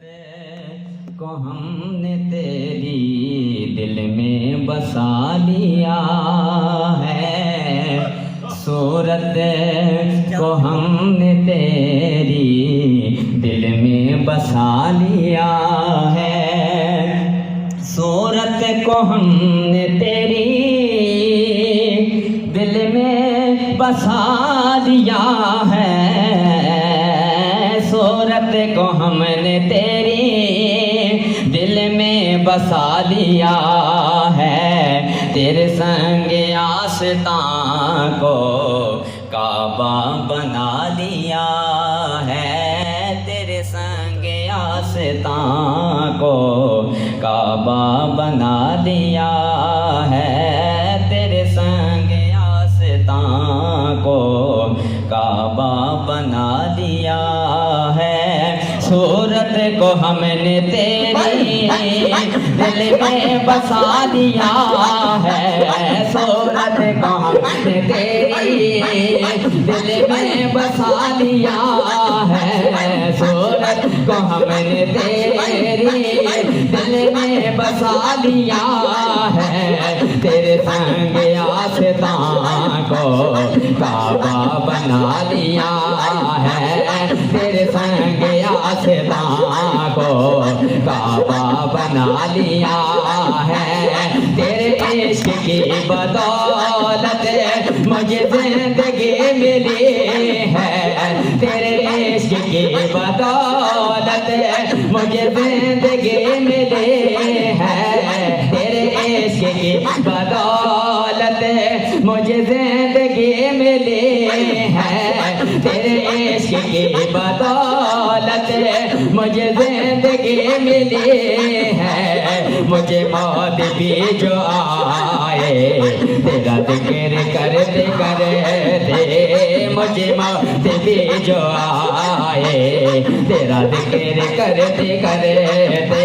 को हमने तेरी दिल में बसा लिया है, सूरत को हमने तेरी दिल में बसा लिया है, सूरत को हमने तेरी दिल में बसा लिया है, सूरत को हमने तेरी दिल में बसा लिया है, तेरे संग आस्तां को काबा बना लिया है, तेरे संग आस्तां को काबा बना लिया है, तेरे संग आस्तां को काबा बना लिया है, सूरत को हमने तेरी दिल में बसा लिया है, सूरत को हमने तेरी दिल में बसा लिया है, सूरत को हमने तेरी दिल में बसा लिया है, तेरे संग आस्तां को काबा बना लिया है, तेरे संग आस्तां को काबा बना लिया है, तेरे इश्क की बदौलत मुझे जिंदगी मिली है, तेरे इश्क की बदौलत मुझे जिंदगी मिली है, तेरे इश्क की बदौलत मुझे जिंदगी मिली है, तेरे इश्क की बदौलत मुझे जिंदगी मिली है, मुझे मौत भी जो आए तेरा जिक्र करते करते, मुझे मौत भी जो आए तेरा जिक्र करते करते,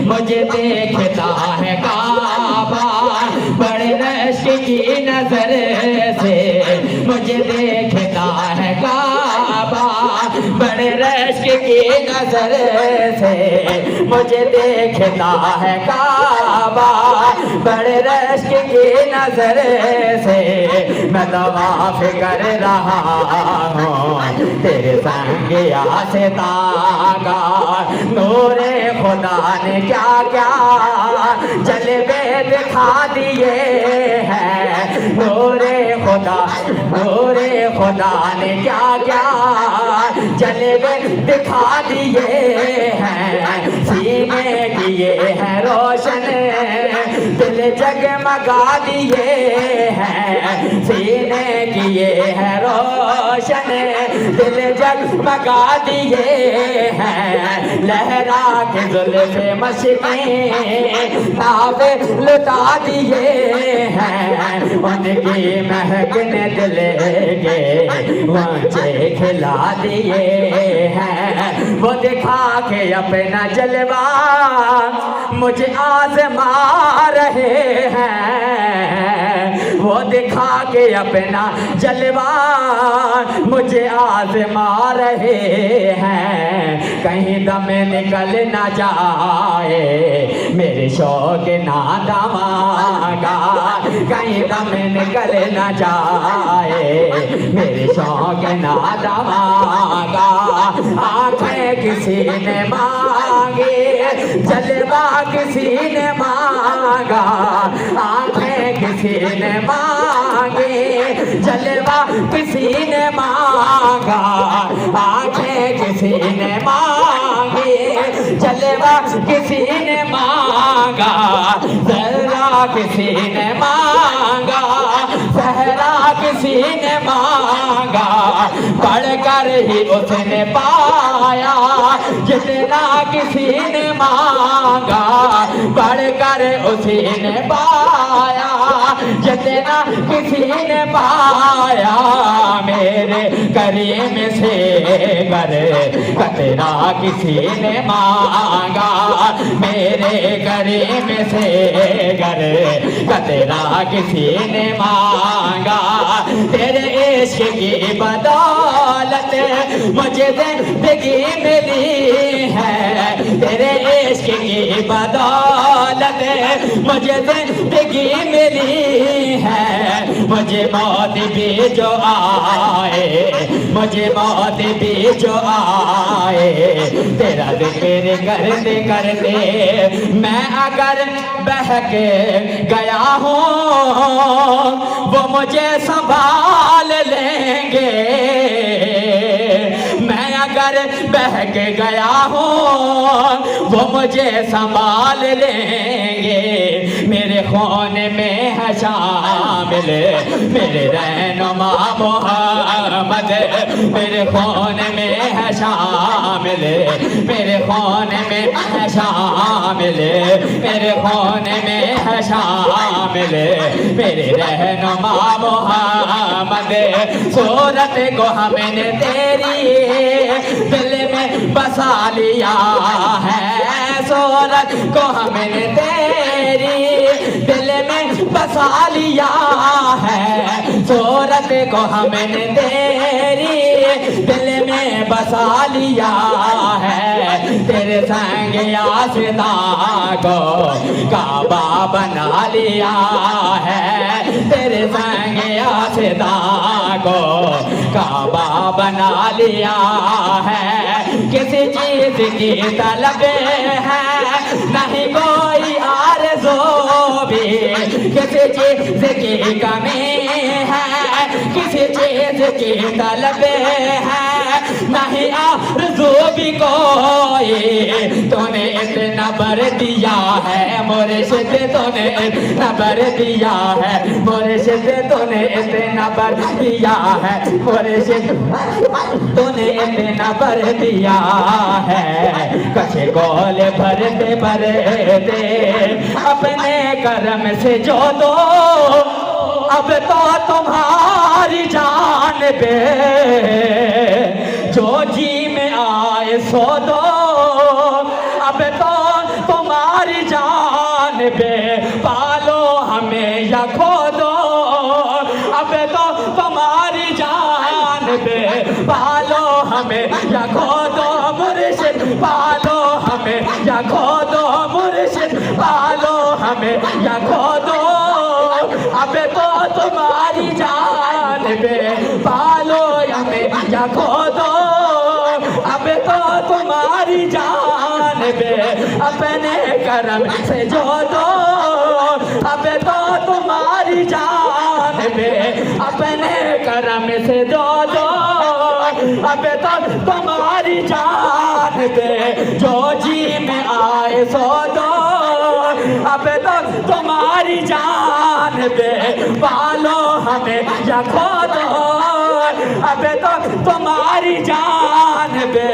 मुझे देखता है काबा बड़े रश्क की नजर से, मुझे देखता है काबा बड़े रश्क की नजर से, मुझे देखता है काबा बड़े रश्क की नजर से, मैं तवाफ कर रहा हूँ तेरे संग आस्तां का, नूरे खुदा ने क्या क्या जलवे दिखा दिए हैं, नूरे खुदा ने क्या क्या जलवे दिखा दिए हैं, सीने किए हैं रोशन दिल जगमगा दिए हैं, सीने किए हैं रोशन दिल जगमगा दिए हैं, लहरा के जुल्फ़े मशक़ें नावे लुटा दिए हैं, उनकी महकने दिल के वांचे खिला दिए हैं, वो दिखा के अपना जलवा मुझे आज़मा रहे हैं, वो दिखा के अपना जलवा मुझे आज़मा रहे हैं, कहीं दम निकल ना जाए मेरे शौक नादमा का, कहीं दम निकल ना जाए मेरे शौक नादमा का, आँखें किसी ने मांगी जलवा किसी ने मांगा, आँखें किसी ने मांगी जलवा किसी ने मांगा, आँखें किसी ने मांगी जलवा किसी ने मांगा, जरा किसी ने मांगा सहरा किसी ने मांगा, पढ़कर ही उसने पाया जितना किसी ने मांगा, पढ़कर उसी ने पाया जितना किसी ने पाया, मेरे करीम से गर कतरा किसी ने मांगा, मेरे करीम से गर कतरा किसी ने मांगा, तेरे इश्क की बदौलत मुझे जिंदगी मिली है, तेरे इश्क की बदौलत मुझे जिंदगी मिली है। मुझे मौत भी जो आए, मुझे मौत भी जो आए, तेरा जिक्र करते करते मैं अगर बहक गया हूँ वो मुझे संभाल लेंगे। मैं अगर बहक गया हूँ वो मुझे संभाल लेंगे। मेरे खून में है शामिल मेरे रहनुमा मोहम्मद, मेरे खून में है शामिल, मेरे खून में है शामिल, मेरे खून में है शामिल मेरे रहनुमा मोहम्मद। सूरत को हमने तेरी दिल में बसा लिया है, सूरत को हमने तेरी दिल में बसा लिया है, सूरत को हमने तेरी दिल में बसा लिया है। तेरे संग आशिता को काबा बना लिया है, तेरे संग आशिता को काबा बना लिया है। किसी चीज की तलब है नहीं कोई आरज़ू भी, किसी चीज की कमी है, किसी चीज की तलब है नहीं आरज़ू भी कोई। तूने इतना बर दिया है मुर्शिद, तूने इतना बर दिया है मुर्शिद, तूने इतना बर दिया है मुर्शिद, तूने इतना बर दिया है। कसे गोले भरते भरते अपने कर्म से जो दो, अब तो तुम्हारी जान पे जो जी में आए सो दो, अब तो तुम्हारी जान पे पालो हमें या खो दो, अब तो तुम्हारी जान पे पालो हमें या खो दो। मुर्शिद पालो हमें या खो दो, मुर्शिद पालो हमें या खो दो, अब तो तुम्हारी जान पे पालो हमें या खो दो, अब तो तुम्हारी जान पे अपने कर्म से जो दो, अब तो तुम्हारी जान पे अपने कर्म से जो दो, अब तो तुम्हारी जान पे जो जी में आए सो दो, अब तो तुम्हारी जान पे पालो हमें या खो दो, अब तो तुम्हारी जान पे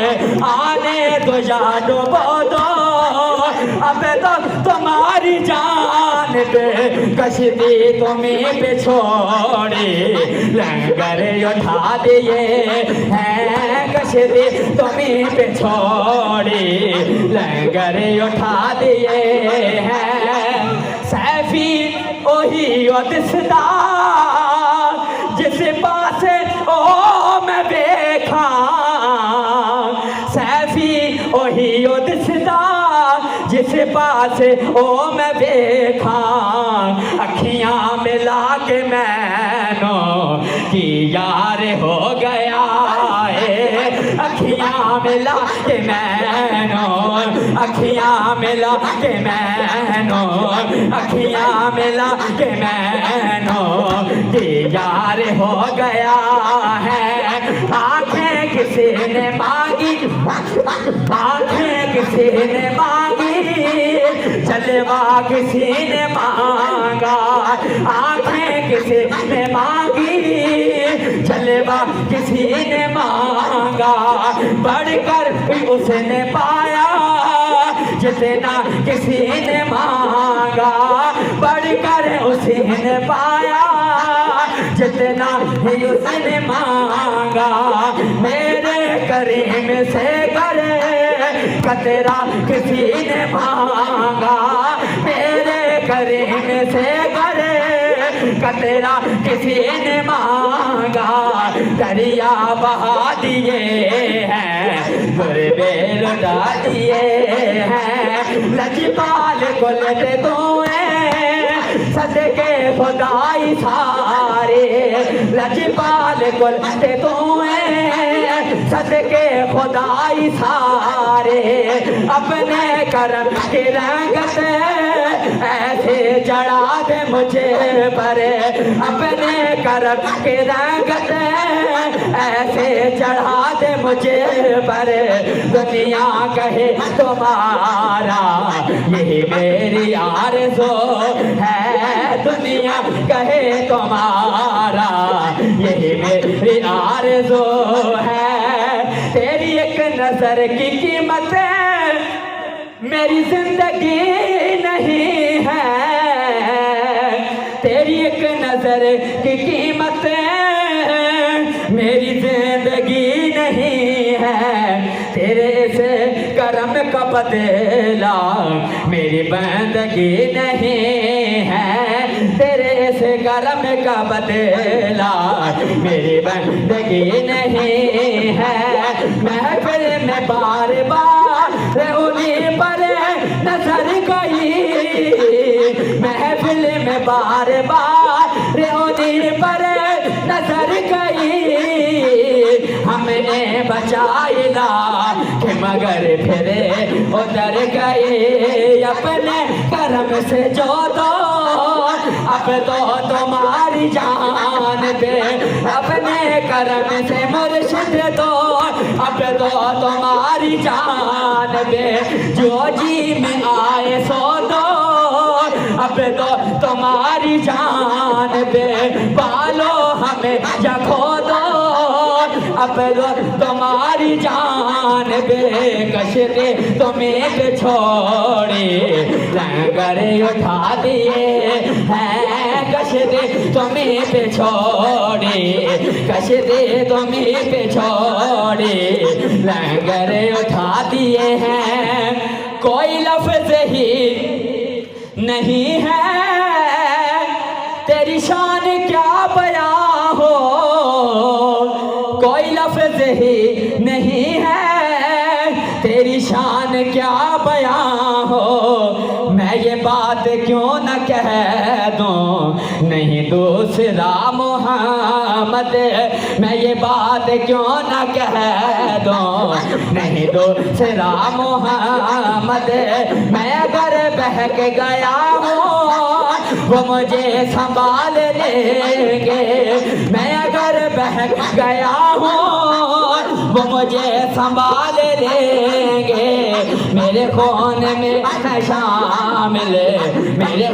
आने दो या डुबो दो, अब तो तुम्हारी जान पे कश्ती तुम्हें पे छोड़ी लंगर उठा दिए हैं, कश्ती तुम्हें पे छोड़ी लंगर उठा दिए हैं। सैफी ओही ओ दिसदा जिस पास ओ मैं देखा, सैफी ओही ओ दिसदा जिस पास ओ मैं देखा, अखियां मिला के मैनो कि यार हो गया है, अखियां मिला के मैनो, अखियां मिला के मैनो, अखियां मिला के मैनो कि यार हो गया है। आंखें किसी ने मांगी, आंखें किसी ने मांगी, जलवा किसी ने मांगा, आंखें किसी ने मांगी, जलवा किसी ने मांगा, बढ़कर भी उसने पाया जितना किसी ने मांगा, बढ़कर उसने पाया जितना ही उसने मांगा। मेरे करीम से करे कतरा किसी ने मांगा, मेरे करीम से करे कतरा किसी ने मांगा। दरिया बहा दिए हैं गुरबे लुटा दिए हैं लजपाल को लेते तो सदके खुदाई सारे लजपाल को लेते तो सदके खुदाई सारे अपने करम की रंगत ऐसे चढ़ा दे मुझे पर अपने करम की रंगत ऐसे चढ़ा दे मुझे पर दुनिया कहे तुम्हारा यही मेरी आरज़ू है दुनिया कहे तुम्हारा यही मेरी आरज़ू है तेरी एक नजर की कीमत मेरी जिंदगी नहीं है तेरी एक नजर की कीमत मेरी जिंदगी नहीं है तेरे से करम का बदला मेरी बंदगी नहीं है तेरे से करम का बदला मेरी बंदगी नहीं है महफिल में बार बार उन्हीं पर नजर गई महफिल में बार बार उन्हीं पर नजर गई हमने बचाइला कि मगर फिरे उधर गए अपने करम से जो दो अब तो तुम्हारी जान दे अपने करम से मुर्शिद दो अब तो तुम्हारी जान दे जो जी में आए सो दो अब तो तुम्हारी जान दे पालो हमें या खो दो अब तो तुम्हारी जान बेकश दे तुम्हें पे छोड़े लंगर उठा दिए हैं कश दे तुम्हें पे छोड़े कश दे तुम्हें पे छोड़े लंगर उठा दिए हैं कोई लफ्ज ही नहीं है तेरी शान क्या बयां हो कोई लफ्ज ही नहीं है तेरी शान क्या बयां हो मैं ये बात क्यों न कह दूं नहीं दूसरा मोहम्मद मैं ये बात क्यों न कह दूं नहीं दूसरा मोहम्मद मैं अगर बहक गया हूँ वो मुझे संभाल लेंगे मैं अगर बहक गया हूँ वो मुझे संभाल लेंगे मेरे खून में शामिल मेरे